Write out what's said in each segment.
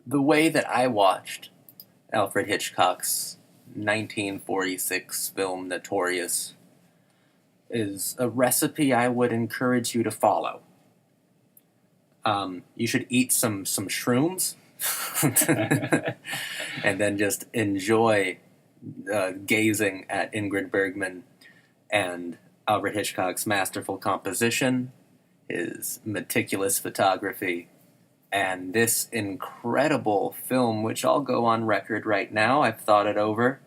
The way that I watched Alfred Hitchcock's 1946 film Notorious is a recipe I would encourage you to follow. You should eat some shrooms and then just enjoy gazing at Ingrid Bergman and Alfred Hitchcock's masterful composition, his meticulous photography, and this incredible film, which I'll go on record right now. I've thought it over.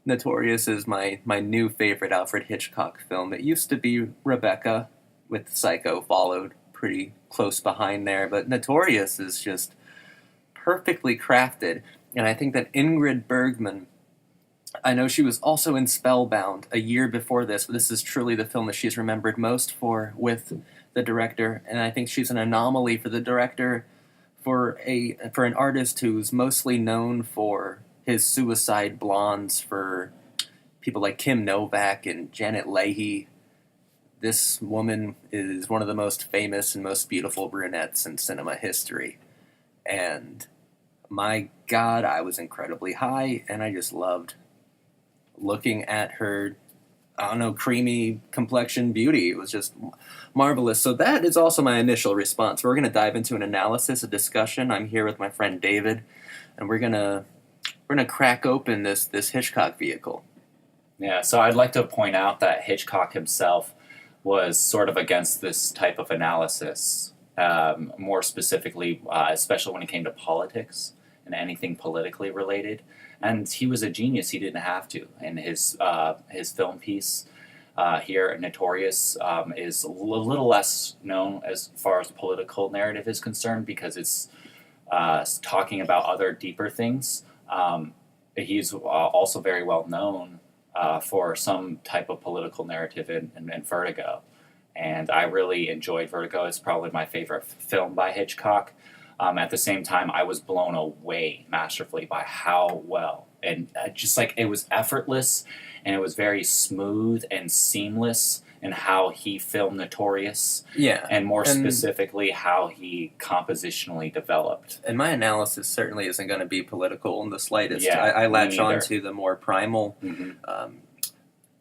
Notorious is my new favorite Alfred Hitchcock film. It used to be Rebecca, with Psycho followed pretty close behind there, but Notorious is just perfectly crafted. And I think that Ingrid Bergman, I know she was also in Spellbound a year before this, but this is truly the film that she's remembered most for with the director, and I think she's an anomaly for the director, for an artist who's mostly known for his Suicide Blondes, for people like Kim Novak and Janet Leahy. This woman is one of the most famous and most beautiful brunettes in cinema history. And my God, I was incredibly high, and I just loved looking at her, I don't know, creamy complexion beauty. It was just marvelous. So that is also my initial response. We're going to dive into an analysis, a discussion. I'm here with my friend David, and we're gonna crack open this Hitchcock vehicle. Yeah, so I'd like to point out that Hitchcock himself was sort of against this type of analysis, more specifically, especially when it came to politics and anything politically related. And he was a genius. He didn't have to. And his film piece here, Notorious, is a little less known as far as political narrative is concerned because it's talking about other deeper things. He's also very well known for some type of political narrative in Vertigo. And I really enjoyed Vertigo. It's probably my favorite film by Hitchcock. At the same time, I was blown away masterfully by how well, and just like it was effortless, and it was very smooth and seamless in how he filmed Notorious. Yeah. And more specifically, how he compositionally developed. And my analysis certainly isn't going to be political in the slightest. Yeah, I latch me on neither. to the more primal, Mm-hmm.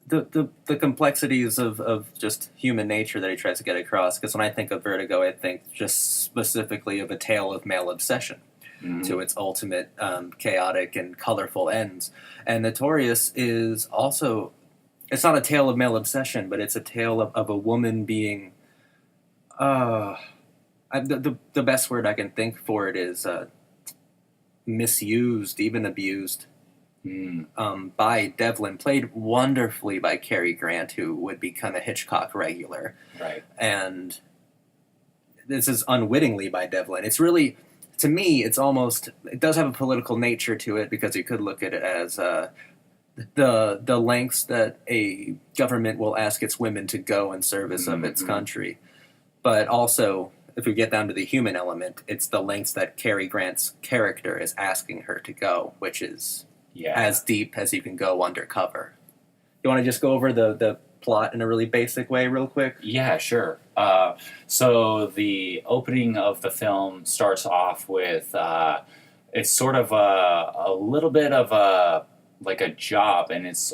the complexities of just human nature that he tries to get across. Because when I think of Vertigo, I think just specifically of a tale of male obsession to its ultimate chaotic and colorful ends. And Notorious is also, it's not a tale of male obsession, but it's a tale of a woman being, the best word I can think for it is misused, even abused. By Devlin, played wonderfully by Cary Grant, who would become a Hitchcock regular. Right. And this is unwittingly by Devlin. It's really, to me, it does have a political nature to it, because you could look at it as the lengths that a government will ask its women to go in service of its country. But also, if we get down to the human element, it's the lengths that Cary Grant's character is asking her to go, which is as deep as you can go undercover. You want to just go over the plot in a really basic way real quick? Yeah, sure. So the opening of the film starts off with, it's sort of a little bit of a job, and it's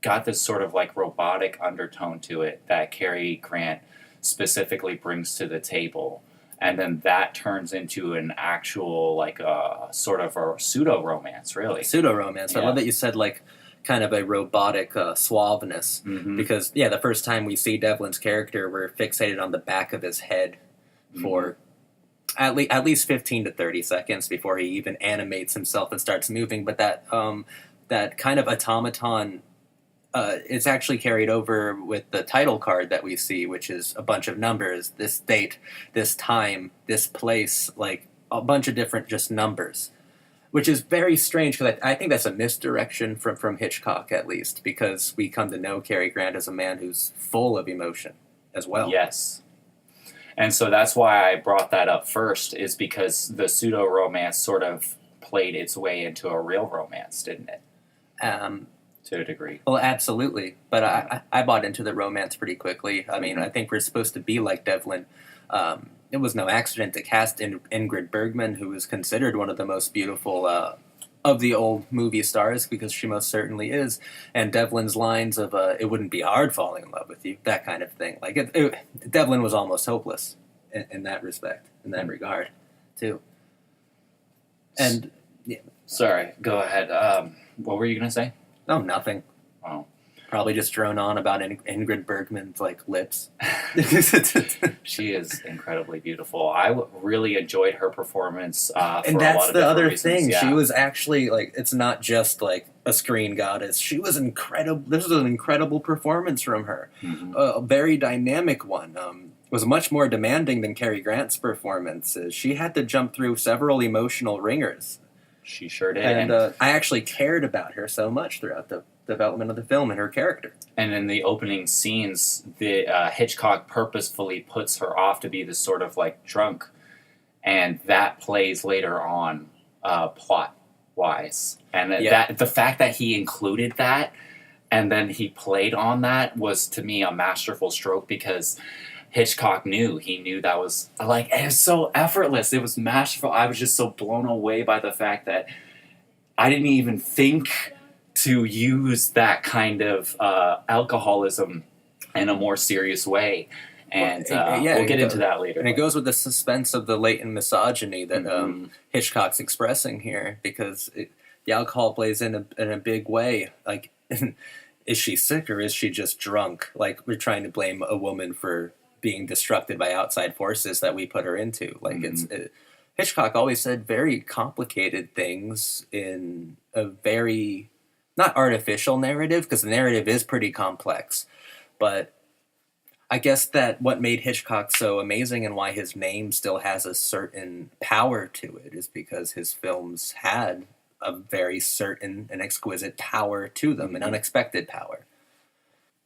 got this sort of like robotic undertone to it that Cary Grant specifically brings to the table. And then that turns into an actual, like, sort of a pseudo-romance, really. Pseudo-romance. Yeah. I love that you said, like, kind of a robotic suaveness. Because, the first time we see Devlin's character, we're fixated on the back of his head for at least 15 to 30 seconds before he even animates himself and starts moving. But that kind of automaton, it's actually carried over with the title card that we see, which is a bunch of numbers, this date, this time, this place, like a bunch of different just numbers, which is very strange, because I think that's a misdirection from Hitchcock, at least, because we come to know Cary Grant as a man who's full of emotion as well. Yes. And so that's why I brought that up first, is because the pseudo-romance sort of played its way into a real romance, didn't it? To a degree. Well, absolutely. But I bought into the romance pretty quickly. I mean, I think we're supposed to be like Devlin. it was no accident to cast Ingrid Bergman, who is considered one of the most beautiful of the old movie stars, because she most certainly is. And Devlin's lines of "It wouldn't be hard falling in love with you," that kind of thing. Like Devlin was almost hopeless in that respect, in that regard, too. And yeah, Sorry, go ahead. What were you gonna say? oh, nothing. Oh. Probably just drone on about Ingrid Bergman's like lips. She is incredibly beautiful. I really enjoyed her performance. And For that's a lot of the other reasons. thing. Yeah. She was actually like, it's not just like a screen goddess. She was incredible. This was an incredible performance from her. Mm-hmm. A very dynamic one. Was much more demanding than Cary Grant's performances. She had to jump through several emotional ringers. She sure did. And I actually cared about her so much throughout the development of the film and her character. And in the opening scenes, the Hitchcock purposefully puts her off to be this sort of like drunk, and that plays later on, plot wise. And that the fact that he included that, and then he played on that, was to me a masterful stroke, because Hitchcock knew that was like, it was so effortless. It was masterful. I was just so blown away by the fact that I didn't even think to use that kind of alcoholism in a more serious way. And we'll get into that later. And it goes with the suspense of the latent misogyny that Hitchcock's expressing here, because the alcohol plays in a big way. Like, is she sick or is she just drunk? Like, we're trying to blame a woman for being destructed by outside forces that we put her into. Like, Hitchcock always said very complicated things in a very, not artificial narrative, because the narrative is pretty complex, but I guess that what made Hitchcock so amazing and why his name still has a certain power to it is because his films had a very certain and exquisite power to them, an unexpected power.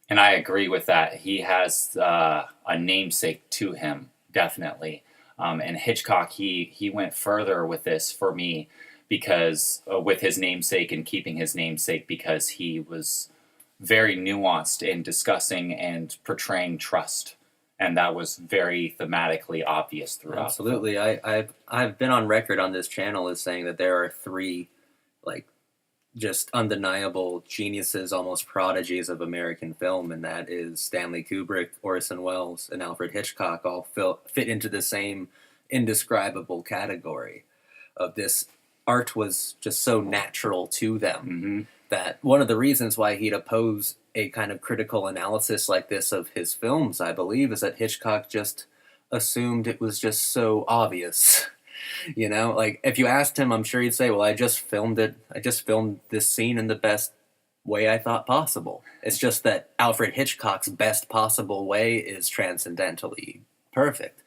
And I agree with that. He has a namesake to him, definitely. And Hitchcock, he went further with this for me, because with his namesake and keeping his namesake, because he was very nuanced in discussing and portraying trust, and that was very thematically obvious throughout. Absolutely. I've been on record on this channel as saying that there are three, like, just undeniable geniuses, almost prodigies of American film, and that is Stanley Kubrick, Orson Welles, and Alfred Hitchcock, all fit into the same indescribable category of this. Art was just so natural to them that one of the reasons why he'd oppose a kind of critical analysis like this of his films, I believe, is that Hitchcock just assumed it was just so obvious. You know, like, if you asked him, I'm sure he'd say, well, I just filmed it. I just filmed this scene in the best way I thought possible. It's just that Alfred Hitchcock's best possible way is transcendentally perfect.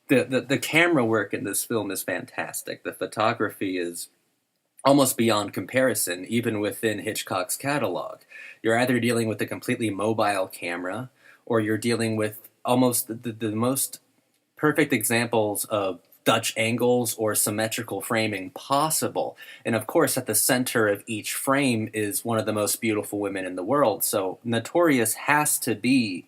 The camera work in this film is fantastic. The photography is almost beyond comparison, even within Hitchcock's catalog. You're either dealing with a completely mobile camera, or you're dealing with almost the most perfect examples of Dutch angles or symmetrical framing possible. And of course, at the center of each frame is one of the most beautiful women in the world. So Notorious has to be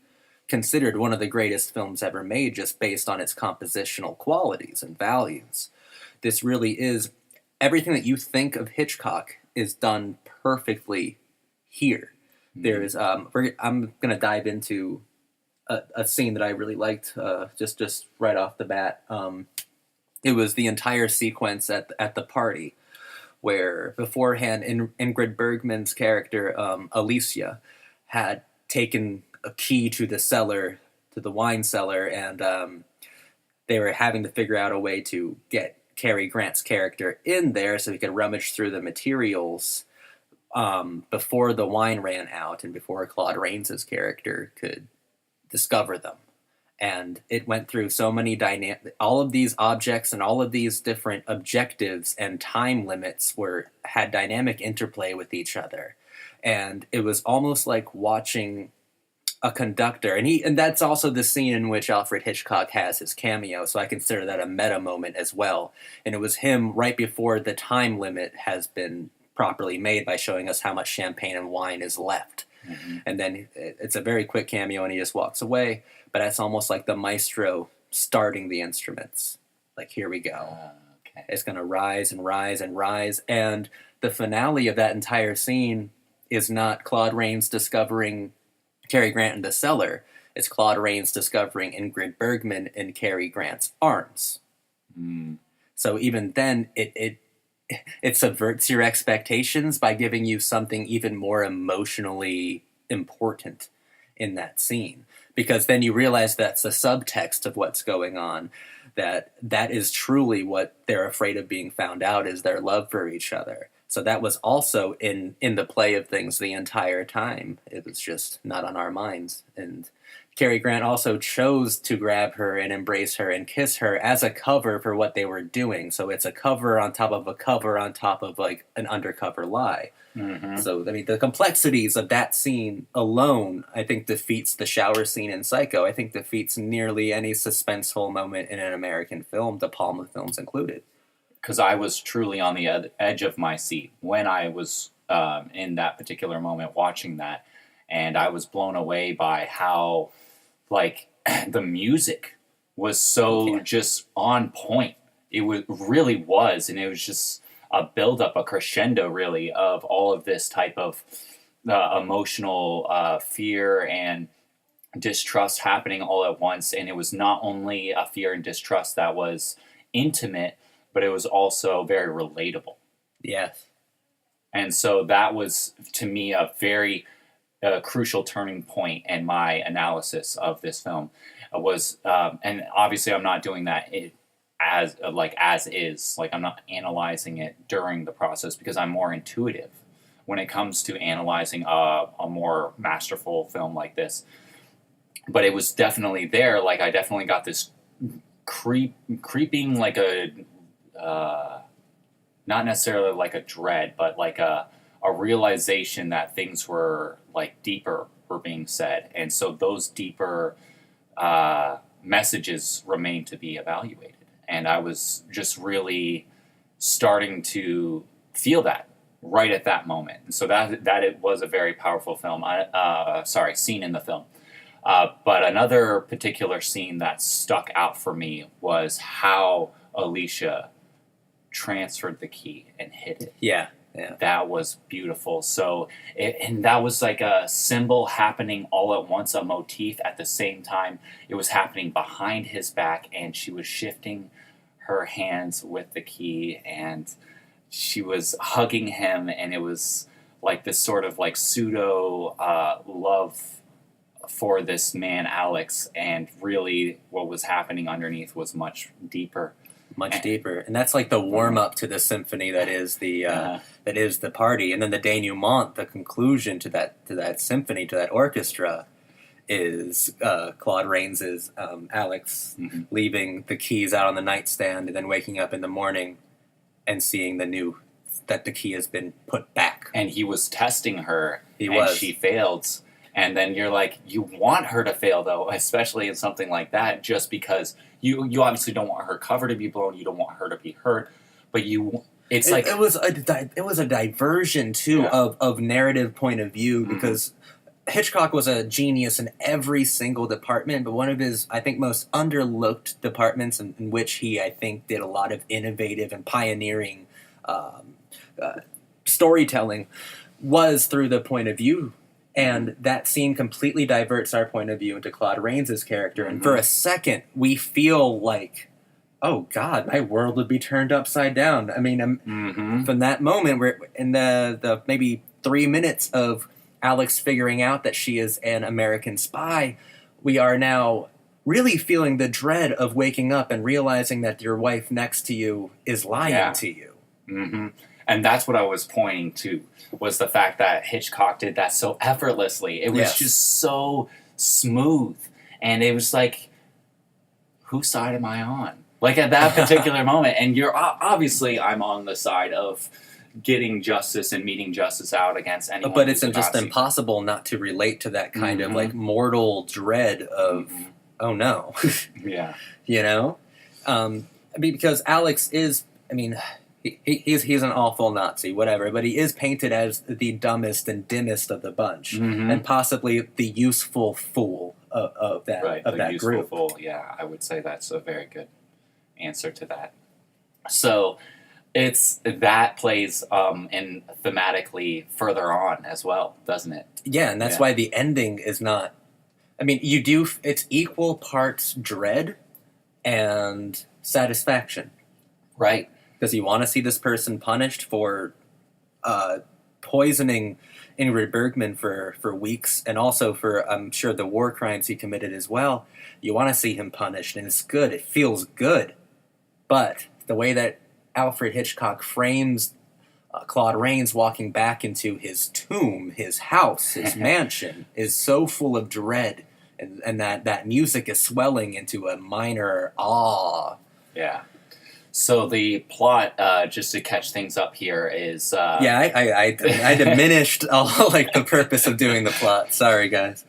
considered one of the greatest films ever made, just based on its compositional qualities and values. This really is, everything that you think of Hitchcock is done perfectly here. There's I'm going to dive into a scene that I really liked, just right off the bat. It was the entire sequence at the party, where beforehand Ingrid Bergman's character, Alicia, had taken a key to the cellar, to the wine cellar, and they were having to figure out a way to get Cary Grant's character in there so he could rummage through the materials before the wine ran out and before Claude Rains' character could discover them. And it went through so many all of these objects and all of these different objectives and time limits had dynamic interplay with each other. And it was almost like watching a conductor, and that's also the scene in which Alfred Hitchcock has his cameo, so I consider that a meta moment as well. And it was him right before the time limit has been properly made by showing us how much champagne and wine is left. And then it's a very quick cameo and he just walks away, but that's almost like the maestro starting the instruments. Like, here we go. Okay. It's going to rise and rise and rise. And the finale of that entire scene is not Claude Rains discovering Cary Grant in the cellar. It's Claude Rains discovering Ingrid Bergman in Cary Grant's arms. Mm. So even then, it subverts your expectations by giving you something even more emotionally important in that scene. Because then you realize that's the subtext of what's going on. That is truly what they're afraid of being found out, is their love for each other. So that was also in the play of things the entire time. It was just not on our minds. And Cary Grant also chose to grab her and embrace her and kiss her as a cover for what they were doing. So it's a cover on top of a cover on top of like an undercover lie. Mm-hmm. So, I mean, the complexities of that scene alone, I think, defeats the shower scene in Psycho. I think defeats nearly any suspenseful moment in an American film, De Palma films included. Because I was truly on the edge of my seat when I was in that particular moment watching that. And I was blown away by how, like, the music was so just on point. It really was. And it was just a build-up, a crescendo, really, of all of this type of emotional fear and distrust happening all at once. And it was not only a fear and distrust that was intimate, but it was also very relatable. Yes. And so that was, to me, a very crucial turning point in my analysis of this film. And obviously I'm not doing that as is. Like, I'm not analyzing it during the process, because I'm more intuitive when it comes to analyzing a more masterful film like this. But it was definitely there. Like, I definitely got this creeping, like a not necessarily like a dread, but like a realization that things were like deeper were being said. And so those deeper messages remain to be evaluated. And I was just really starting to feel that right at that moment. And so that it was a very powerful film. Scene in the film. But another particular scene that stuck out for me was how Alicia transferred the key and hid it. Yeah. That was beautiful. So, and that was like a symbol happening all at once, a motif at the same time. It was happening behind his back, and she was shifting her hands with the key, and she was hugging him, and it was like this sort of like pseudo love for this man, Alex, and really what was happening underneath was much deeper. Deeper, and that's like the warm up to the symphony that is the party, and then the denouement, the conclusion to that symphony, to that orchestra, is Claude Rains's Alex leaving the keys out on the nightstand, and then waking up in the morning and seeing that the key has been put back. And he was testing her, and she failed. And then you're like, you want her to fail, though, especially in something like that, just because you obviously don't want her cover to be blown, you don't want her to be hurt, but it was a diversion too of narrative point of view, because Hitchcock was a genius in every single department, but one of his, I think, most underlooked departments in which he, I think, did a lot of innovative and pioneering storytelling was through the point of view. And that scene completely diverts our point of view into Claude Rains' character. And for a second, we feel like, oh, God, my world would be turned upside down. I mean, from that moment, we're in the maybe 3 minutes of Alex figuring out that she is an American spy, we are now really feeling the dread of waking up and realizing that your wife next to you is lying to you. Mm-hmm. And that's what I was pointing to, was the fact that Hitchcock did that so effortlessly. It was just so smooth. And it was like, whose side am I on? Like, at that particular moment. And you're obviously, I'm on the side of getting justice and meeting justice out against anyone. But it's just impossible not to relate to that kind of like mortal dread of, oh no. Yeah. You know? Because Alex is, I mean, he's an awful Nazi, whatever, but he is painted as the dumbest and dimmest of the bunch, and possibly the useful fool of that Right, of the that useful group. fool. Yeah, I would say that's a very good answer to that. So it's that plays in thematically further on as well, doesn't it? Yeah, and that's Yeah. why the ending is not. I mean, you do. It's equal parts dread and satisfaction, Right. because you want to see this person punished for poisoning Ingrid Bergman for weeks, and also for, I'm sure, the war crimes he committed as well. You want to see him punished, and it's good. It feels good. But the way that Alfred Hitchcock frames Claude Rains walking back into his tomb, his house, his mansion, is so full of dread, and that music is swelling into a minor awe. Yeah. So the plot, just to catch things up here, is I diminished all like the purpose of doing the plot. Sorry, guys.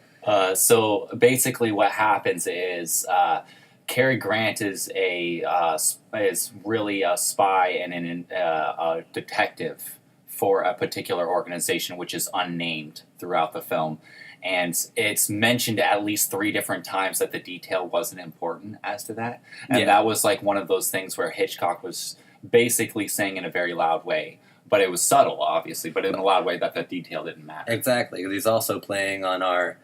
so basically what happens is Cary Grant is really a spy and a detective for a particular organization which is unnamed throughout the film. And it's mentioned at least 3 different times that the detail wasn't important as to that. And that was like one of those things where Hitchcock was basically saying in a very loud way. But it was subtle, obviously, but in a loud way that the detail didn't matter. Exactly. He's also playing on our,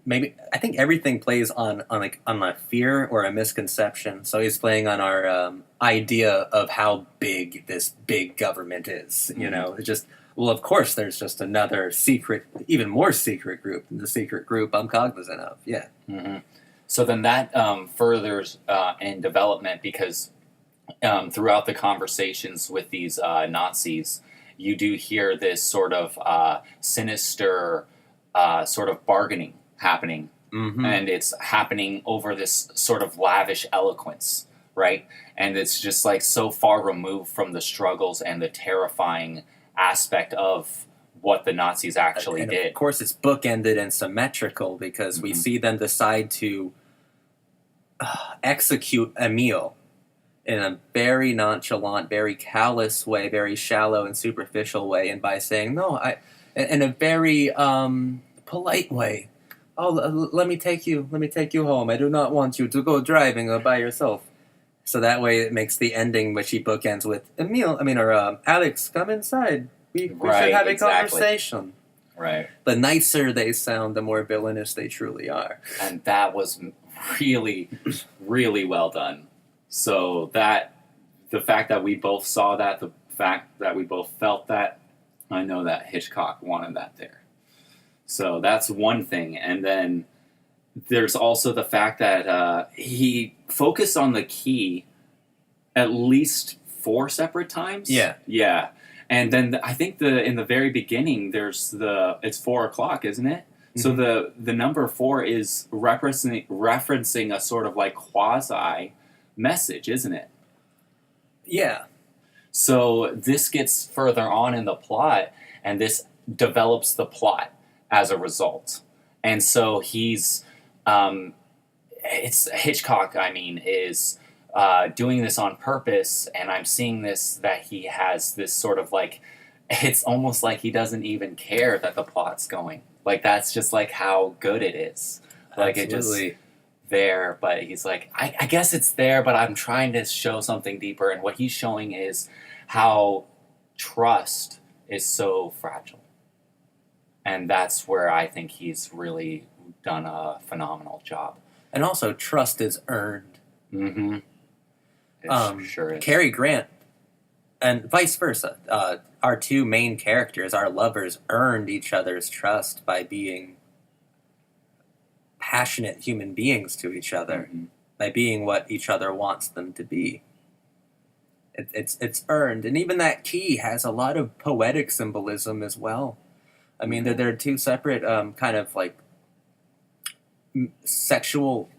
maybe, I think everything plays on a fear or a misconception. So he's playing on our idea of how big this big government is. You know, it just, well, of course, there's just another secret, even more secret group than the secret group I'm cognizant of. Yeah. Mm-hmm. So then that furthers in development, because throughout the conversations with these Nazis, you do hear this sort of sinister sort of bargaining happening. Mm-hmm. And it's happening over this sort of lavish eloquence, right? And it's just like so far removed from the struggles and the terrifying aspect of what the Nazis actually did. Of course, it's bookended and symmetrical, because we see them decide to execute Emile in a very nonchalant, very callous way, very shallow and superficial way, and by saying, no, in a very polite way. Oh, let me take you home. I do not want you to go driving by yourself. So that way it makes the ending, which he bookends with, Alex, come inside. We should have a conversation. Right. The nicer they sound, the more villainous they truly are. And that was really, really well done. So that, the fact that we both saw that, the fact that we both felt that, I know that Hitchcock wanted that there. So that's one thing. And then there's also the fact that he focused on the key at least 4 separate times. Yeah. Yeah. And then I think in the very beginning, it's 4 o'clock, isn't it? Mm-hmm. So the number 4 is referencing a sort of like quasi message, isn't it? Yeah. So this gets further on in the plot, and this develops the plot as a result. And so it's Hitchcock, is doing this on purpose, and I'm seeing this, that he has this sort of like, it's almost like he doesn't even care that the plot's going. Like, that's just like how good it is. Like, Absolutely. It just there, but he's like, I guess it's there, but I'm trying to show something deeper, and what he's showing is how trust is so fragile. And that's where I think he's really done a phenomenal job. And also, trust is earned. Mm-hmm. It sure is. Cary Grant, and vice versa. Our 2 main characters, our lovers, earned each other's trust by being passionate human beings to each other, by being what each other wants them to be. It's earned. And even that key has a lot of poetic symbolism as well. I mean, there are 2 separate kind of like sexual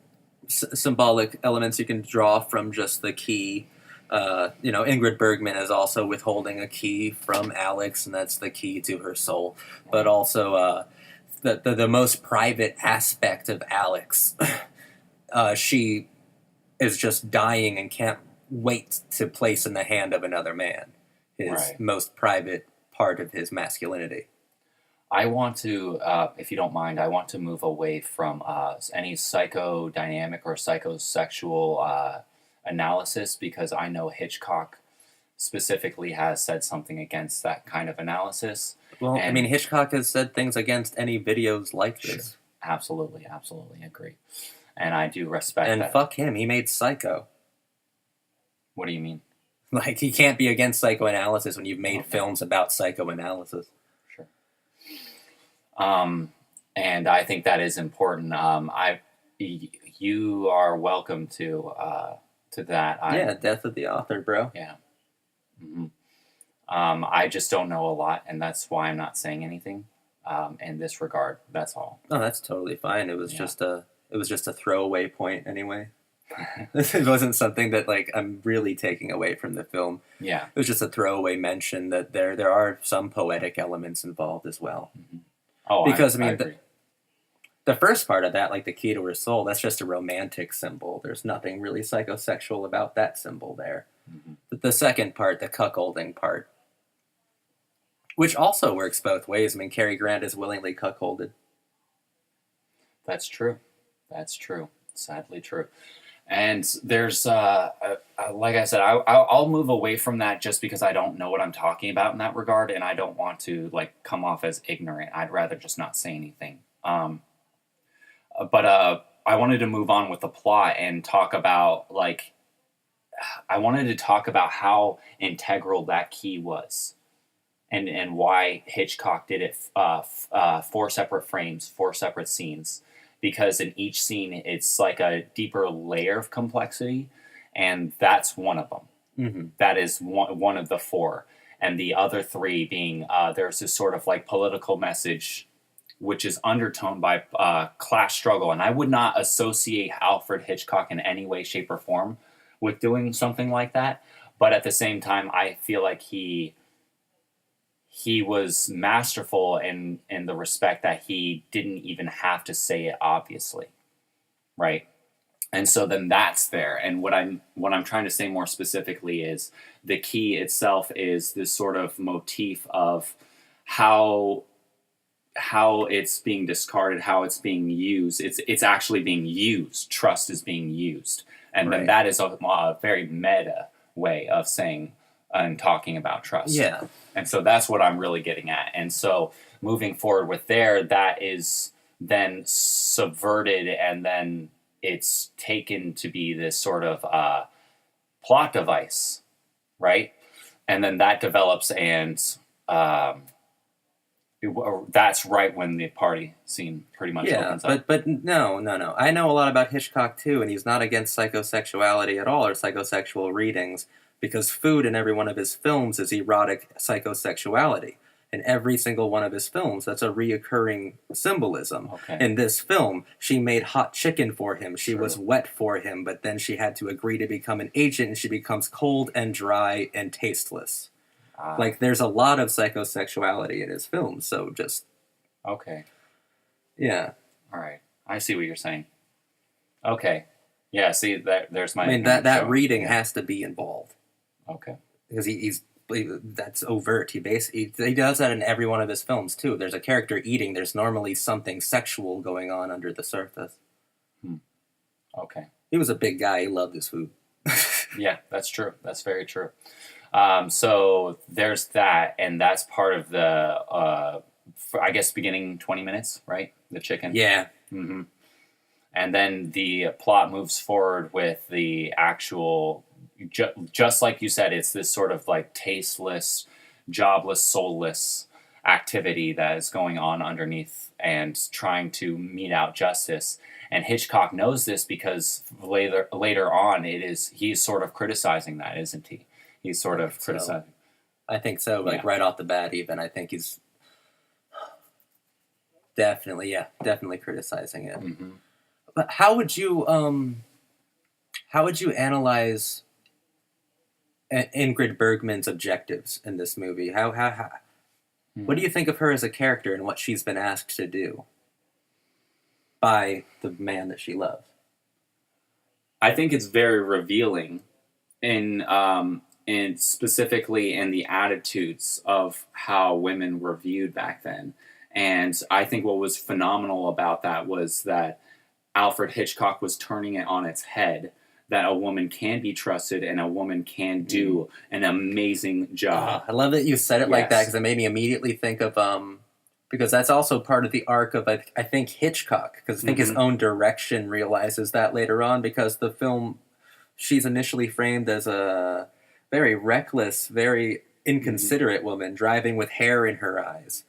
symbolic elements you can draw from just the key. Ingrid Bergman is also withholding a key from Alex, and that's the key to her soul. But also the most private aspect of Alex, she is just dying and can't wait to place in the hand of another man. His most private part of his masculinity. I want to, if you don't mind, I want to move away from any psychodynamic or psychosexual analysis, because I know Hitchcock specifically has said something against that kind of analysis. Well, I mean, And Hitchcock has said things against any videos like this. absolutely, absolutely agree. And I do respect And that. fuck him, he made Psycho. What do you mean? Like, he can't be against psychoanalysis when you've made Okay. films about psychoanalysis. Sure. And I think that is important. You are welcome to that. Yeah, death of the author, bro. Yeah. hmm I just don't know a lot, and that's why I'm not saying anything in this regard. That's all. Oh, that's totally fine. It was Yeah. just a throwaway point anyway. It wasn't something that like I'm really taking away from the film. Yeah. It was just a throwaway mention that there are some poetic elements involved as well. Oh, Because, I I mean, agree. The first part of that, like the key to her soul, that's just a romantic symbol. There's nothing really psychosexual about that symbol there. Mhm. But the second part, the cuckolding part, which also works both ways. I mean, Cary Grant is willingly cuckolded. That's true. That's true. Sadly true. And there's, like I said, I'll move away from that just because I don't know what I'm talking about in that regard, and I don't want to like come off as ignorant. I'd rather just not say anything. But I wanted to move on with the plot and talk about I wanted to talk about how integral that key was, and why Hitchcock did it 4 separate frames, 4 separate scenes, because in each scene it's like a deeper layer of complexity, and that's one of them. Mm-hmm. That is one of the 4, and the other 3 being there's this sort of like political message which is undertoned by class struggle, and I would not associate Alfred Hitchcock in any way, shape, or form with doing something like that. But at the same time, I feel like he was masterful in the respect that he didn't even have to say it obviously, right? And so then that's there. And what I'm trying to say more specifically is the key itself is this sort of motif of how it's being discarded, how it's being used. It's actually being used. Trust is being used. And Right. then that is a very meta way of saying and talking about trust. Yeah. And so that's what I'm really getting at. And so moving forward with that is then subverted, and then it's taken to be this sort of plot device, right? And then that develops, and that's right when the party scene pretty much opens up. But no. I know a lot about Hitchcock too, and he's not against psychosexuality at all or psychosexual readings, because food in every one of his films is erotic psychosexuality. In every single one of his films, that's a reoccurring symbolism. Okay. In this film, she made hot chicken for him. She Sure. was wet for him, but then she had to agree to become an agent, and she becomes cold and dry and tasteless. Like, there's a lot of psychosexuality in his films, so just... Okay. Yeah. All right. I see what you're saying. Okay. Yeah, see, there's my... I mean, that reading has to be involved. Okay. Because that's overt. He does that in every one of his films, too. If there's a character eating, there's normally something sexual going on under the surface. Okay. He was a big guy. He loved his food. Yeah, that's true. That's very true. So there's that, and that's part of the, I guess, beginning 20 minutes, right? The chicken. Yeah. Mm-hmm. And then the plot moves forward with the actual, just like you said, it's this sort of like tasteless, jobless, soulless activity that is going on underneath and trying to mete out justice. And Hitchcock knows this because later on, he's sort of criticizing that, isn't he? He's sort of criticizing. I think so. Like, Yeah. right off the bat, even. I think he's definitely criticizing it. Mm-hmm. But how would you analyze Ingrid Bergman's objectives in this movie? What do you think of her as a character and what she's been asked to do by the man that she loves? I think it's very revealing in specifically in the attitudes of how women were viewed back then, And I think what was phenomenal about that was that Alfred Hitchcock was turning it on its head, that a woman can be trusted and a woman can do an amazing job. I love that you said it like that, Yes. because it made me immediately think of because that's also part of the arc of I think Hitchcock, because I think his own direction realizes that later on, because the film, she's initially framed as a very reckless, very inconsiderate woman driving with hair in her eyes.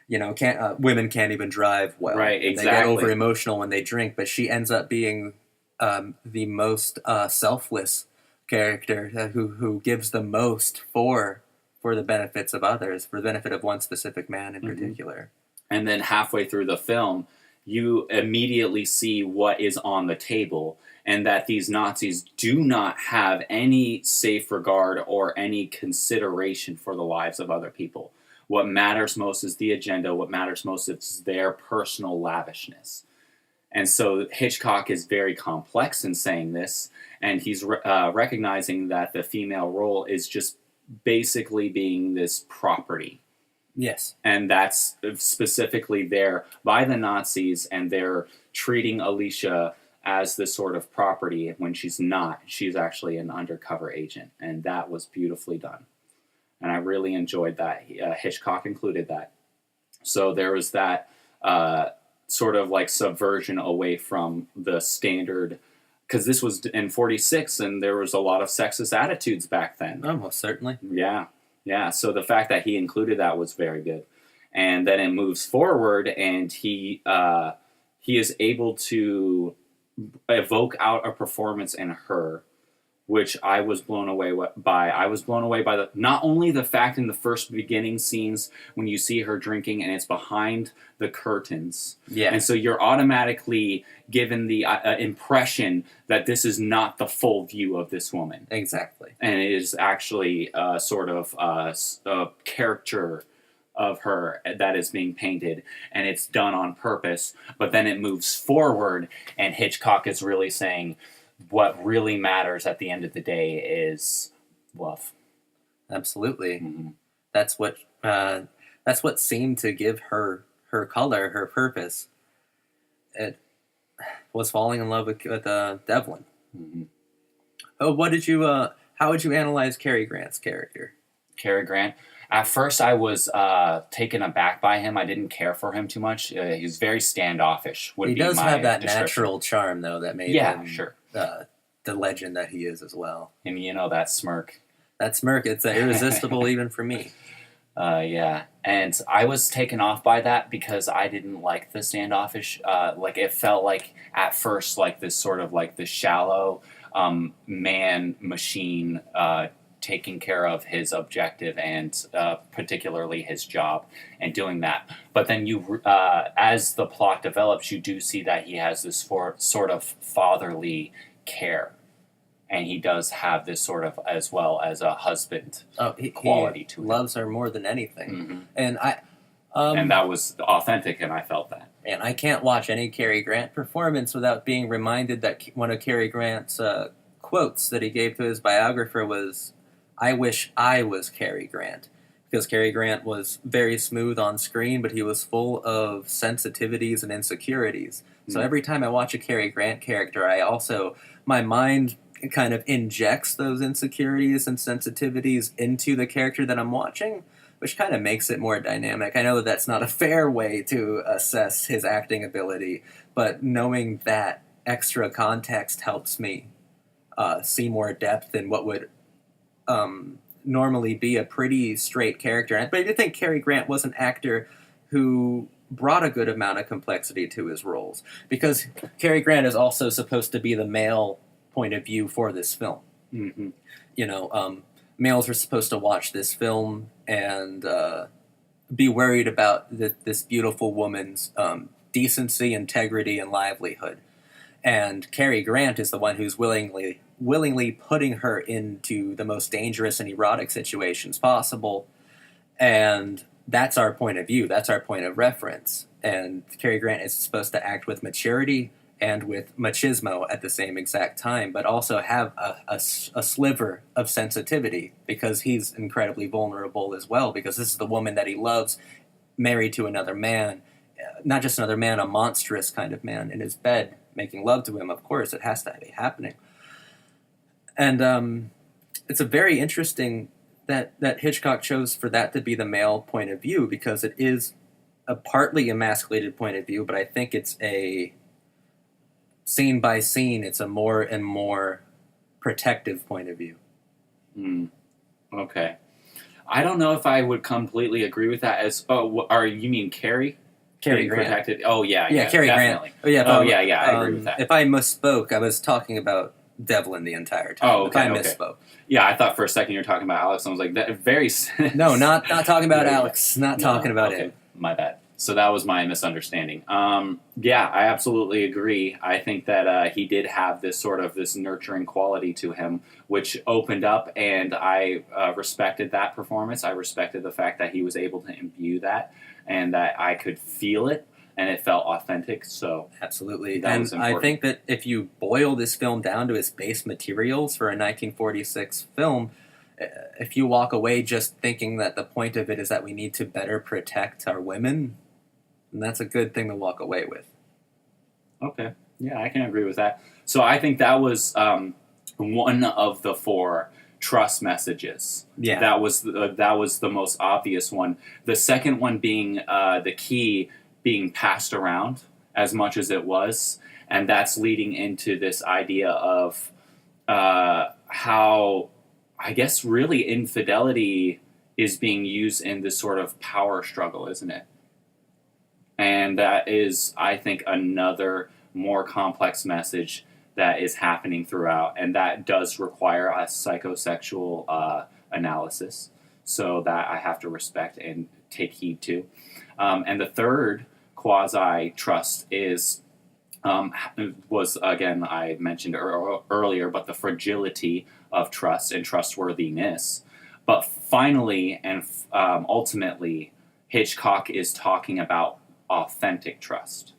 You know, women can't even drive well. Right, They get exactly. over emotional when they drink, but she ends up being the most selfless character, who gives the most for the benefits of others, for the benefit of one specific man in particular. And then halfway through the film, you immediately see what is on the table, and that these Nazis do not have any safe regard or any consideration for the lives of other people. What matters most is the agenda. What matters most is their personal lavishness. And so Hitchcock is very complex in saying this, and he's recognizing that the female role is just basically being this property. Yes. And that's specifically there by the Nazis, and they're treating Alicia as this sort of property when she's not. She's actually an undercover agent, and that was beautifully done. And I really enjoyed that. Hitchcock included that. So there was that sort of like subversion away from the standard, because this was in 46 and there was a lot of sexist attitudes back then. Almost certainly. Yeah. So the fact that he included that was very good. And then it moves forward, and he is able to evoke out a performance in her, which I was blown away by. I was blown away by not only the fact in the first beginning scenes when you see her drinking and it's behind the curtains. Yeah. And so you're automatically given the impression that this is not the full view of this woman. Exactly. And it is actually sort of a caricature of her that is being painted, and it's done on purpose. But then it moves forward, and Hitchcock is really saying, what really matters at the end of the day is love. Absolutely. That's what seemed to give her color, her purpose. It was falling in love with Devlin. Oh, how would you analyze Cary Grant's character? Cary Grant. At first, I was taken aback by him. I didn't care for him too much. He was very standoffish. He does have that natural charm, though, that made him sure. The legend that he is as well. And that smirk. That smirk, it's irresistible even for me. Yeah. And I was taken off by that because I didn't like the standoffish. It felt like at first like this sort of like the shallow man machine taking care of his objective and particularly his job and doing that. But then as the plot develops, you do see that he has this sort of fatherly care. And he does have this sort of, as well as a husband quality to him. Loves her more than anything. And and that was authentic, and I felt that. And I can't watch any Cary Grant performance without being reminded that one of Cary Grant's quotes that he gave to his biographer was, "I wish I was Cary Grant." Because Cary Grant was very smooth on screen, but he was full of sensitivities and insecurities. So every time I watch a Cary Grant character, my mind kind of injects those insecurities and sensitivities into the character that I'm watching, which kind of makes it more dynamic. I know that that's not a fair way to assess his acting ability, but knowing that extra context helps me see more depth in what would normally be a pretty straight character. But I do think Cary Grant was an actor who brought a good amount of complexity to his roles, because Cary Grant is also supposed to be the male point of view for this film. Males are supposed to watch this film and be worried about this beautiful woman's decency, integrity, and livelihood. And Cary Grant is the one who's willingly putting her into the most dangerous and erotic situations possible. And that's our point of view. That's our point of reference. And Cary Grant is supposed to act with maturity and with machismo at the same exact time, but also have a sliver of sensitivity, because he's incredibly vulnerable as well, because this is the woman that he loves married to another man, not just another man, a monstrous kind of man in his bed, making love to him. Of course, it has to be happening. And it's a very interesting that Hitchcock chose for that to be the male point of view, because it is a partly emasculated point of view, but I think it's a scene by scene, it's a more and more protective point of view. Okay. I don't know if I would completely agree with that. You mean Cary? Cary Grant. Protected? Oh, yeah, Cary definitely. Grant. I agree with that. If I misspoke, I was talking about Devlin the entire time. Oh, okay, if I misspoke. Yeah, I thought for a second you were talking about Alex. I was like, that very... No, not talking about Alex. Not talking about it. My bad. So that was my misunderstanding. Yeah, I absolutely agree. I think that he did have this nurturing quality to him, which opened up, and I respected that performance. I respected the fact that he was able to imbue that, and that I could feel it, and it felt authentic. So absolutely, and I think that if you boil this film down to its base materials for a 1946 film, if you walk away just thinking that the point of it is that we need to better protect our women, then that's a good thing to walk away with. Okay, yeah, I can agree with that. So I think that was one of the 4 trust messages. Yeah, that was the most obvious one. The second one being the key being passed around as much as it was, and that's leading into this idea of how, I guess, really infidelity is being used in this sort of power struggle, isn't it? And that is, I think, another more complex message that is happening throughout, and that does require a psychosexual analysis, so that I have to respect and take heed to. And the third quasi-trust was, again, I mentioned earlier, but the fragility of trust and trustworthiness. But finally and ultimately, Hitchcock is talking about authentic trust.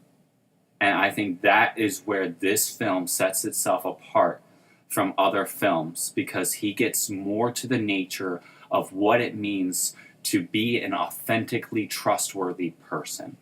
And I think that is where this film sets itself apart from other films, because he gets more to the nature of what it means to be an authentically trustworthy person.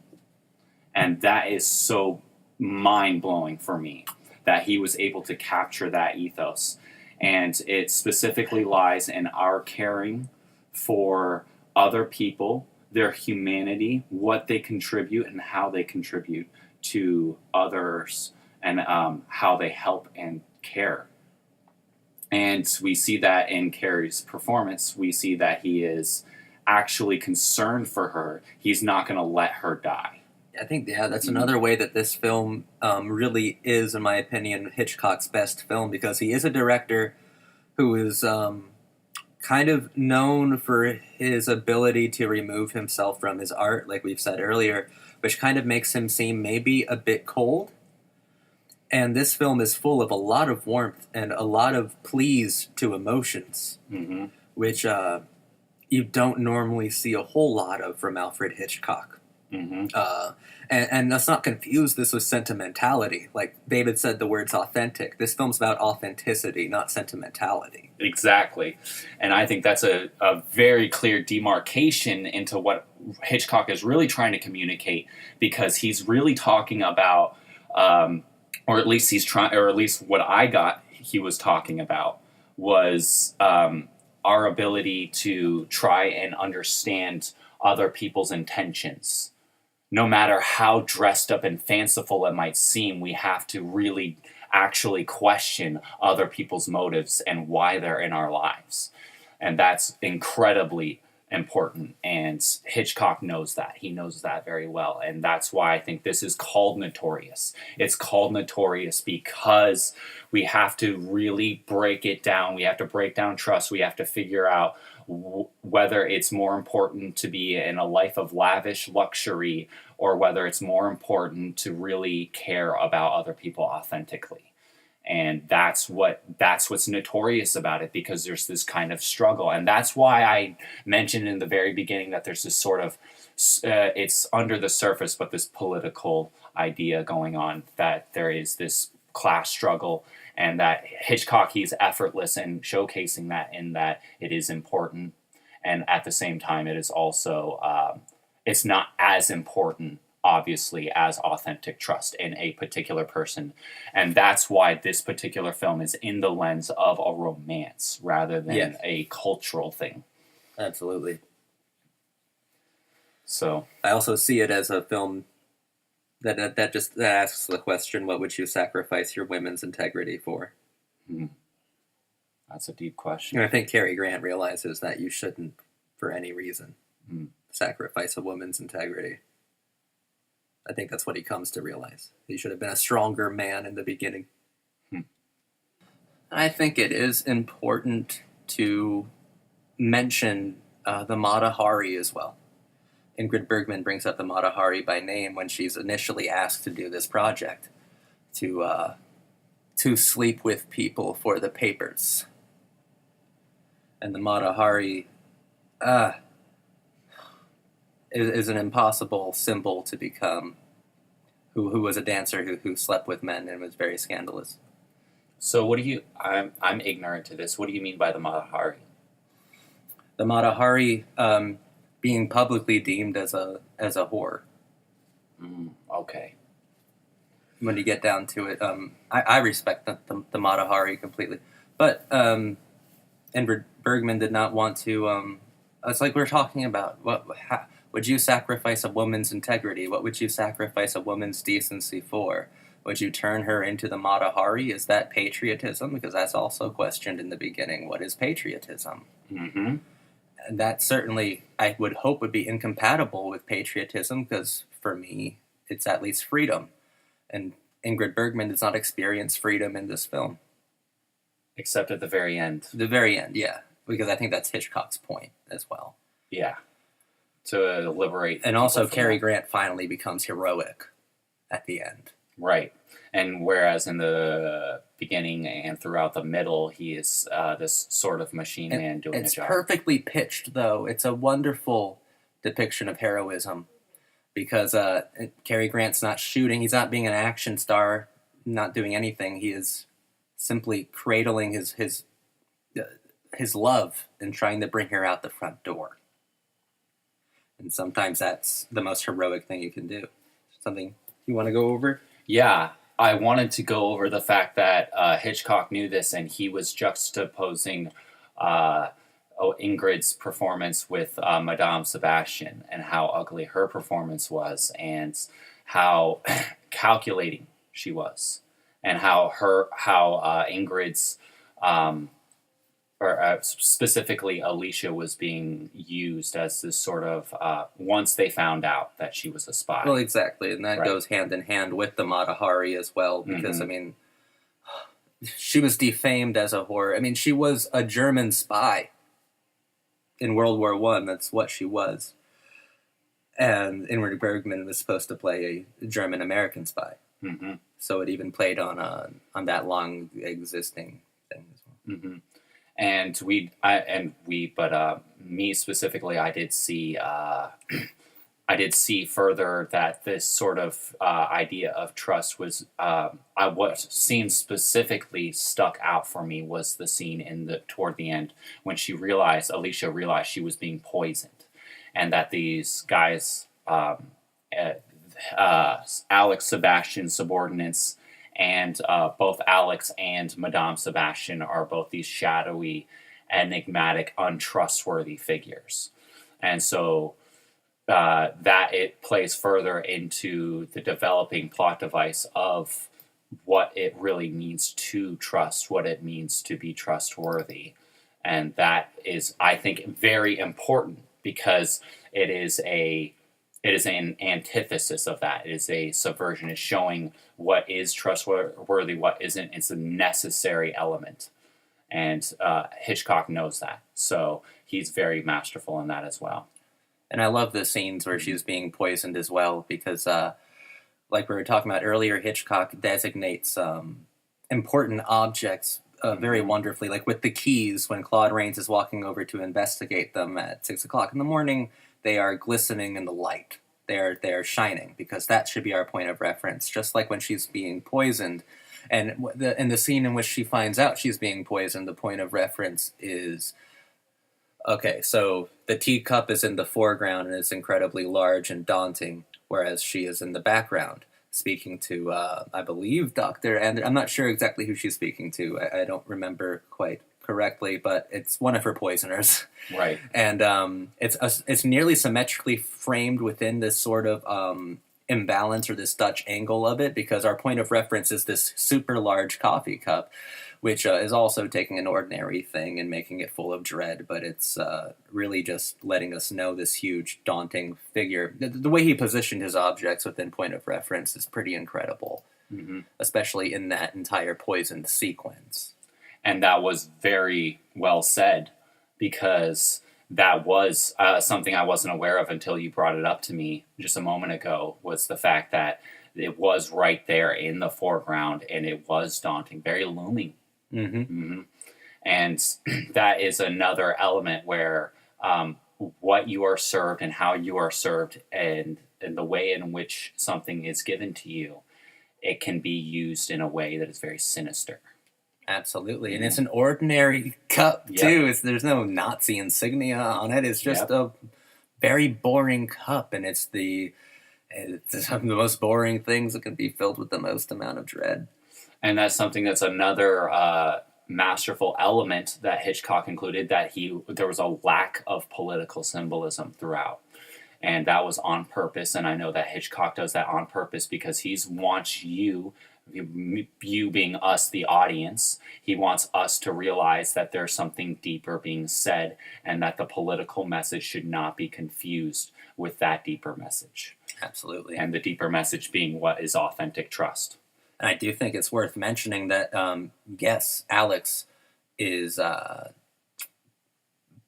And that is so mind-blowing for me, that he was able to capture that ethos. And it specifically lies in our caring for other people, their humanity, what they contribute, and how they contribute to others, and how they help and care. And we see that in Cary's performance. We see that he is actually concerned for her. He's not going to let her die. I think, that's another way that this film really is, in my opinion, Hitchcock's best film, because he is a director who is kind of known for his ability to remove himself from his art, like we've said earlier, which kind of makes him seem maybe a bit cold. And this film is full of a lot of warmth and a lot of pleas to emotions, which you don't normally see a whole lot of from Alfred Hitchcock. And let's not confuse this with sentimentality. Like David said, the word's authentic. This film's about authenticity, not sentimentality. Exactly. And I think that's a very clear demarcation into what Hitchcock is really trying to communicate, because he's really talking about, or at least what I got he was talking about was our ability to try and understand other people's intentions. No matter how dressed up and fanciful it might seem, we have to really actually question other people's motives and why they're in our lives. And that's incredibly important. And Hitchcock knows that. He knows that very well. And that's why I think this is called Notorious. It's called Notorious because we have to really break it down. We have to break down trust. We have to figure out whether it's more important to be in a life of lavish luxury or whether it's more important to really care about other people authentically. And that's what's notorious about it, because there's this kind of struggle. And that's why I mentioned in the very beginning that there's this sort of, it's under the surface, but this political idea going on, that there is this class struggle, and that Hitchcock, he's effortless in showcasing that, in that it is important. And at the same time, it is also it's not as important, obviously, as authentic trust in a particular person. And that's why this particular film is in the lens of a romance rather than Yes. a cultural thing. Absolutely. So I also see it as a film that asks the question, what would you sacrifice your women's integrity for? that's a deep question. And I think Cary Grant realizes that you shouldn't, for any reason, Hmm. sacrifice a woman's integrity. I think that's what he comes to realize. He should have been a stronger man in the beginning. I think it is important to mention the Mata Hari as well. Ingrid Bergman brings up the Mata Hari by name when she's initially asked to do this project, to sleep with people for the papers. And the Mata Hari is an impossible symbol to become, who was a dancer who slept with men and was very scandalous. So what do you? I'm ignorant to this. What do you mean by the Mata Hari? The Mata Hari being publicly deemed as a whore. Okay. When you get down to it, I respect the Mata Hari completely, but Ingrid Bergman did not want to. It's like we're talking about. Would you sacrifice a woman's integrity? What would you sacrifice a woman's decency for? Would you turn her into the Mata Hari? Is that patriotism? Because that's also questioned in the beginning. What is patriotism? Mm-hmm. And that certainly, I would hope, would be incompatible with patriotism, because for me, it's at least freedom. And Ingrid Bergman does not experience freedom in this film. Except at the very end. The very end, yeah. Because I think that's Hitchcock's point as well. Yeah. To liberate. And also, people Cary from Grant finally becomes heroic at the end. that. Right. And whereas in the beginning and throughout the middle, he is this sort of machine man doing a It's job. perfectly pitched, though. It's a wonderful depiction of heroism. Because Cary Grant's not shooting. He's not being an action star, not doing anything. He is simply cradling his love and trying to bring her out the front door. And sometimes that's the most heroic thing you can do. Something you want to go over? Yeah. I wanted to go over the fact that Hitchcock knew this, and he was juxtaposing Ingrid's performance with Madame Sebastian, and how ugly her performance was, and how calculating she was, and how Ingrid's or specifically Alicia was being used as this sort of once they found out that she was a spy. Well, exactly, and that Right. goes hand in hand with the Mata Hari as well, because, Mhm. I mean, she was defamed as a whore. I mean, she was a German spy in World War I. That's what she was. And Ingrid Bergman was supposed to play a German-American spy. Mm-hmm. So it even played on that long existing thing as well. Mm-hmm. And me specifically, I did see further that this sort of idea of trust was what scene specifically stuck out for me was the scene toward the end when Alicia realized she was being poisoned, and that these guys, Alex Sebastian's subordinates, and both Alex and Madame Sebastian are both these shadowy, enigmatic, untrustworthy figures. And so that it plays further into the developing plot device of what it really means to trust, what it means to be trustworthy. And that is, I think, very important, because it is an antithesis of that. It is a subversion. It's showing what is trustworthy, what isn't. It's a necessary element. And Hitchcock knows that. So he's very masterful in that as well. And I love the scenes where she's being poisoned as well, because, like we were talking about earlier, Hitchcock designates important objects very wonderfully. Like with the keys, when Claude Rains is walking over to investigate them at 6 o'clock in the morning, they are glistening in the light. They're shining, because that should be our point of reference. Just like when she's being poisoned, and in the scene in which she finds out she's being poisoned, the point of reference is Okay, so the teacup is in the foreground and it's incredibly large and daunting, whereas she is in the background, speaking to, I believe, Dr. And I'm not sure exactly who she's speaking to. I don't remember quite correctly, but it's one of her poisoners. Right. And it's nearly symmetrically framed within this sort of imbalance or this Dutch angle of it, because our point of reference is this super large coffee cup, which is also taking an ordinary thing and making it full of dread, but it's really just letting us know this huge, daunting figure. The way he positioned his objects within point of reference is pretty incredible, especially in that entire poisoned sequence. And that was very well said, because that was something I wasn't aware of until you brought it up to me just a moment ago, was the fact that it was right there in the foreground and it was daunting, very looming. And that is another element where what you are served and how you are served, and the way in which something is given to you, it can be used in a way that is very sinister. Absolutely, and it's an ordinary cup too. There's no Nazi insignia on it. It's just a very boring cup, and it's the most boring things that can be filled with the most amount of dread. And that's something that's another masterful element that Hitchcock included, that there was a lack of political symbolism throughout. And that was on purpose, and I know that Hitchcock does that on purpose because he wants you being us, the audience, he wants us to realize that there's something deeper being said, and that the political message should not be confused with that deeper message. Absolutely. And the deeper message being what is authentic trust. And I do think it's worth mentioning that, yes, Alex is...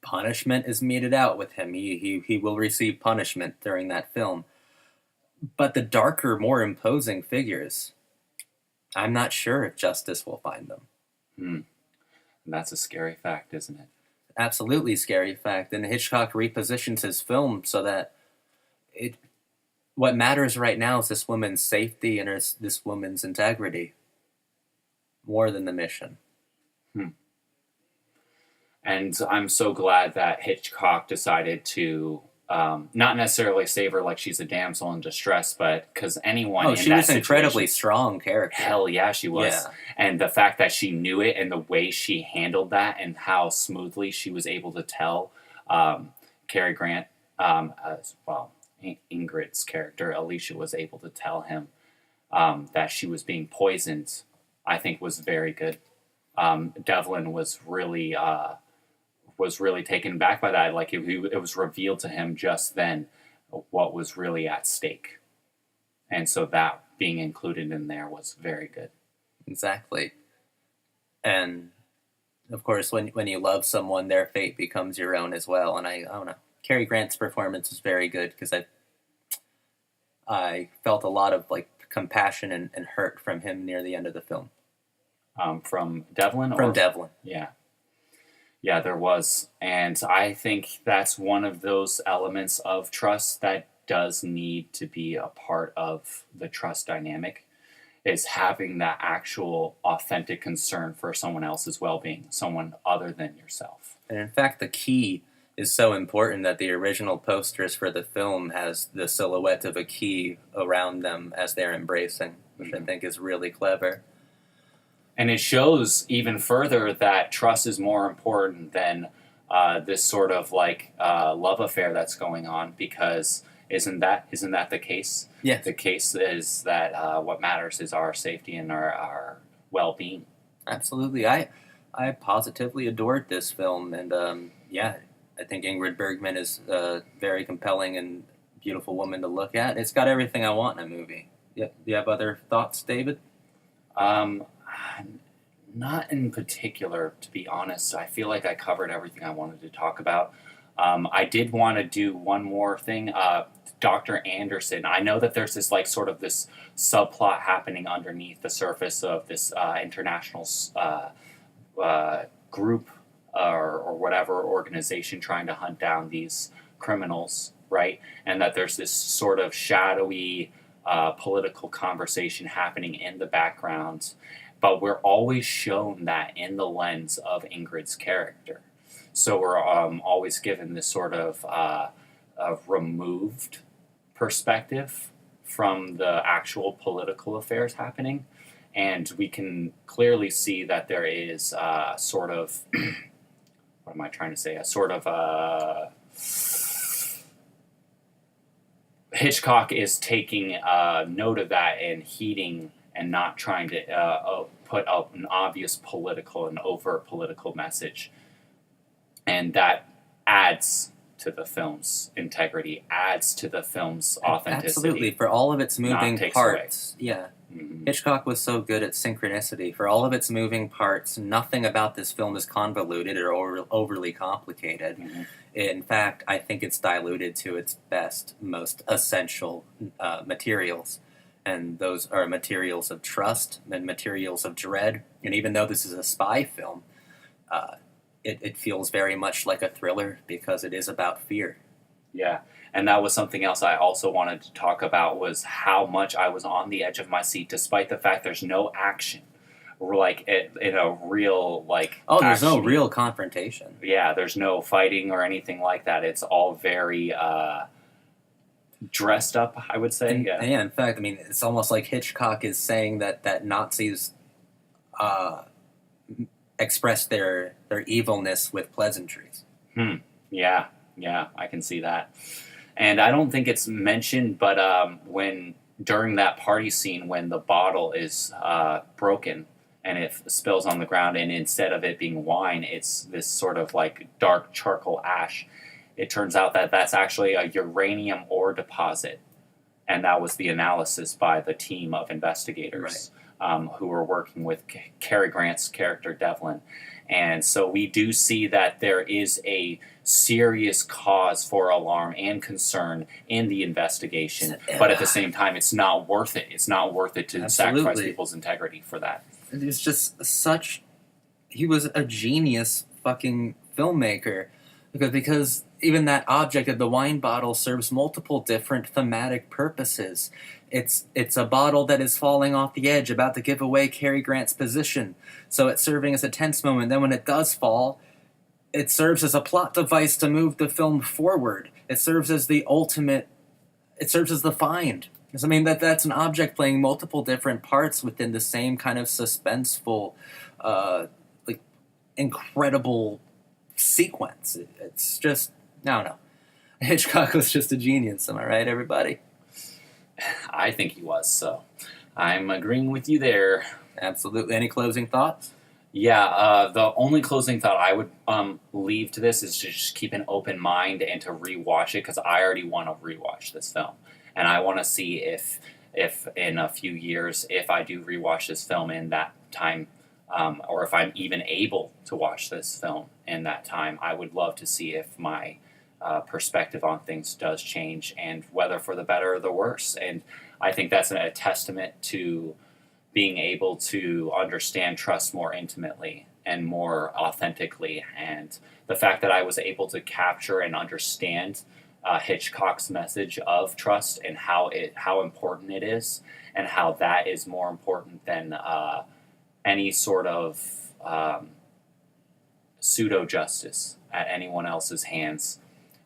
punishment is meted out with him. He will receive punishment during that film. But the darker, more imposing figures, I'm not sure if justice will find them. And that's a scary fact, isn't it? Absolutely scary fact. And Hitchcock repositions his film so that what matters right now is this woman's safety and this woman's integrity, more than the mission. And I'm so glad that Hitchcock decided to not necessarily save her like she's a damsel in distress, but because anyone in she that was an incredibly situation, strong character. hell yeah, she was. Yeah. And the fact that she knew it and the way she handled that and how smoothly she was able to tell Cary Grant, as well, Ingrid's character, Alicia, was able to tell him that she was being poisoned, I think was very good. Devlin was really taken back by that. Like it was revealed to him just then what was really at stake. And so that being included in there was very good. Exactly. And of course, when you love someone, their fate becomes your own as well. And I don't know, Cary Grant's performance was very good because I felt a lot of like compassion and hurt from him near the end of the film. From Devlin? From Devlin. Yeah. Yeah, there was. And I think that's one of those elements of trust that does need to be a part of the trust dynamic, is having that actual authentic concern for someone else's well-being, someone other than yourself. And in fact, the key is so important that the original posters for the film has the silhouette of a key around them as they're embracing, which I think is really clever. And it shows even further that trust is more important than this sort of like love affair that's going on, because isn't that the case? Yes. The case is that what matters is our safety and our well-being. Absolutely. I positively adored this film, and I think Ingrid Bergman is a very compelling and beautiful woman to look at. It's got everything I want in a movie. Yeah. Do you have other thoughts, David? Not in particular, to be honest. I feel like I covered everything I wanted to talk about. I did want to do one more thing. Dr. Anderson, I know that there's this like sort of this subplot happening underneath the surface of this international group or whatever organization trying to hunt down these criminals, right? And that there's this sort of shadowy political conversation happening in the background, but we're always shown that in the lens of Ingrid's character. So we're always given this sort of removed perspective from the actual political affairs happening. And we can clearly see that there is sort of, what am I trying to say? A sort of Hitchcock is taking note of that and heeding and not trying to put up an obvious political and overt political message. And that adds to the film's integrity, adds to the film's authenticity. Absolutely, for all of its moving parts. Away. Yeah. Hitchcock was so good at synchronicity. For all of its moving parts, nothing about this film is convoluted or overly complicated. In fact, I think it's diluted to its best, most essential materials. And those are materials of trust and materials of dread. And even though this is a spy film, it feels very much like a thriller because it is about fear. Yeah, and that was something else I also wanted to talk about, was how much I was on the edge of my seat, despite the fact there's no action. Like, in a real, like... Oh, there's no real confrontation. Yeah, there's no fighting or anything like that. It's all very dressed up, I would say. Yeah, in fact, I mean, it's almost like Hitchcock is saying that Nazis express their evilness with pleasantries. Yeah, I can see that. And I don't think it's mentioned, but during that party scene, when the bottle is broken and it spills on the ground, and instead of it being wine, it's this sort of like dark charcoal ash, it turns out that that's actually a uranium ore deposit. And that was the analysis by the team of investigators. Right. Who were working with Cary Grant's character, Devlin. And so we do see that there is a serious cause for alarm and concern in the investigation, but at the same time, it's not worth it. It's not worth it to sacrifice people's integrity for that. It's just he was a genius fucking filmmaker, because even that object of the wine bottle serves multiple different thematic purposes. It's a bottle that is falling off the edge, about to give away Cary Grant's position. So it's serving as a tense moment. Then when it does fall, it serves as a plot device to move the film forward. It serves as the ultimate... It serves as the find. Because, I mean, that's an object playing multiple different parts within the same kind of suspenseful, like, incredible sequence. It's just... No. Hitchcock was just a genius, am I right, everybody? I think he was, so I'm agreeing with you there. Absolutely. Any closing thoughts? Yeah, the only closing thought I would leave to this is to just keep an open mind and to rewatch it, because I already want to rewatch this film. And I want to see if in a few years, if I do rewatch this film in that time, or if I'm even able to watch this film in that time, I would love to see if my perspective on things does change, and whether for the better or the worse. And I think that's a testament to being able to understand trust more intimately and more authentically. And the fact that I was able to capture and understand Hitchcock's message of trust and how important it is, and how that is more important than any sort of pseudo-justice at anyone else's hands.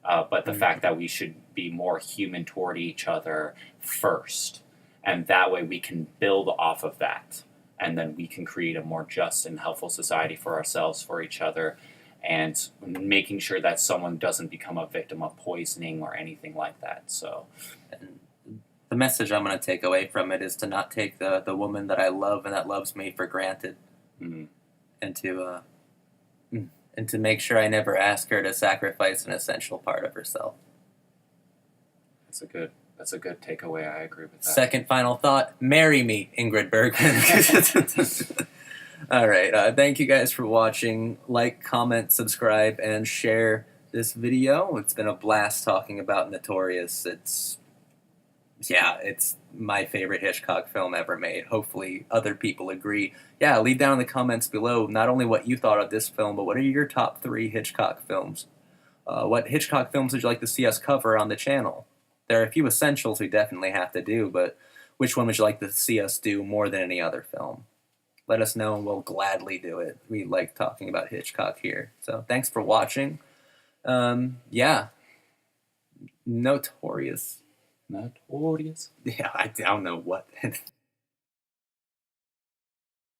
But the fact that we should be more human toward each other first. And that way we can build off of that. And then we can create a more just and helpful society for ourselves, for each other. And making sure that someone doesn't become a victim of poisoning or anything like that. So, and the message I'm going to take away from it is to not take the woman that I love and that loves me for granted. And to make sure I never ask her to sacrifice an essential part of herself. That's a good takeaway. I agree with that. Second final thought: marry me, Ingrid Bergman. All right. Thank you guys for watching. Like, comment, subscribe, and share this video. It's been a blast talking about Notorious. It's my favorite Hitchcock film ever made. Hopefully other people agree. Yeah, leave down in the comments below not only what you thought of this film, but what are your top 3 Hitchcock films? What Hitchcock films would you like to see us cover on the channel? There are a few essentials we definitely have to do, but which one would you like to see us do more than any other film? let us know and we'll gladly do it. We like talking about Hitchcock here. So thanks for watching. Yeah. Notorious. Notorious. Yeah, I don't know what.